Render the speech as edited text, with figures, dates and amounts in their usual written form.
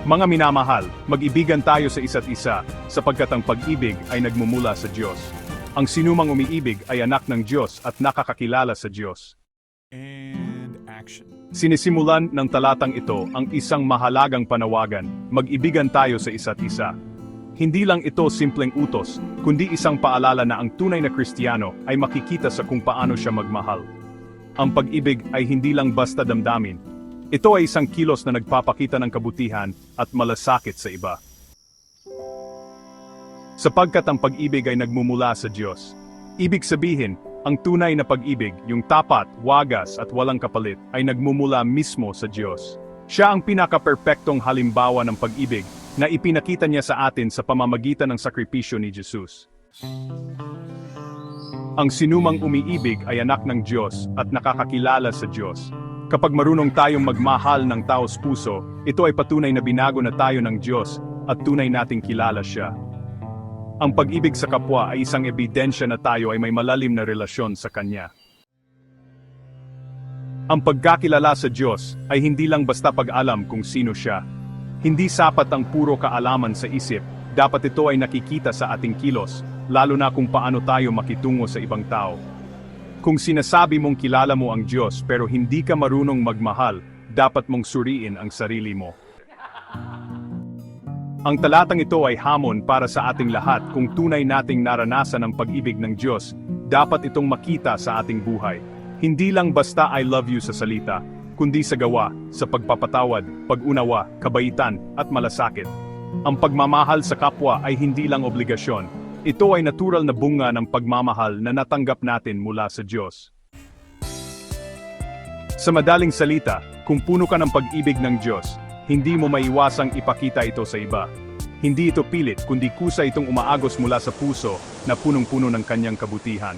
Mga minamahal, mag-ibigan tayo sa isa't isa, sapagkat ang pag-ibig ay nagmumula sa Diyos. Ang sinumang umiibig ay anak ng Diyos at nakakakilala sa Diyos. And action. Sinisimulan ng talatang ito ang isang mahalagang panawagan, mag-ibigan tayo sa isa't isa. Hindi lang ito simpleng utos, kundi isang paalala na ang tunay na Kristiyano ay makikita sa kung paano siya magmahal. Ang pag-ibig ay hindi lang basta damdamin. Ito ay isang kilos na nagpapakita ng kabutihan at malasakit sa iba. Sapagkat ang pag-ibig ay nagmumula sa Diyos. Ibig sabihin, ang tunay na pag-ibig, yung tapat, wagas at walang kapalit, ay nagmumula mismo sa Diyos. Siya ang pinaka-perpektong halimbawa ng pag-ibig na ipinakita niya sa atin sa pamamagitan ng sakripisyo ni Jesus. Ang sinumang umiibig ay anak ng Diyos at nakakakilala sa Diyos. Kapag marunong tayong magmahal ng taos puso, ito ay patunay na binago na tayo ng Diyos at tunay nating kilala siya. Ang pag-ibig sa kapwa ay isang ebidensya na tayo ay may malalim na relasyon sa Kanya. Ang pagkakilala sa Diyos ay hindi lang basta pag-alam kung sino siya. Hindi sapat ang puro kaalaman sa isip, dapat ito ay nakikita sa ating kilos, lalo na kung paano tayo makitungo sa ibang tao. Kung sinasabi mong kilala mo ang Diyos pero hindi ka marunong magmahal, dapat mong suriin ang sarili mo. Ang talatang ito ay hamon para sa ating lahat kung tunay nating naranasan ang pag-ibig ng Diyos, dapat itong makita sa ating buhay. Hindi lang basta I love you sa salita, kundi sa gawa, sa pagpapatawad, pag-unawa, kabaitan, at malasakit. Ang pagmamahal sa kapwa ay hindi lang obligasyon. Ito ay natural na bunga ng pagmamahal na natanggap natin mula sa Diyos. Sa madaling salita, kung puno ka ng pag-ibig ng Diyos, hindi mo maiwasang ipakita ito sa iba. Hindi ito pilit, kundi kusa itong umaagos mula sa puso na punong-puno ng Kanyang kabutihan.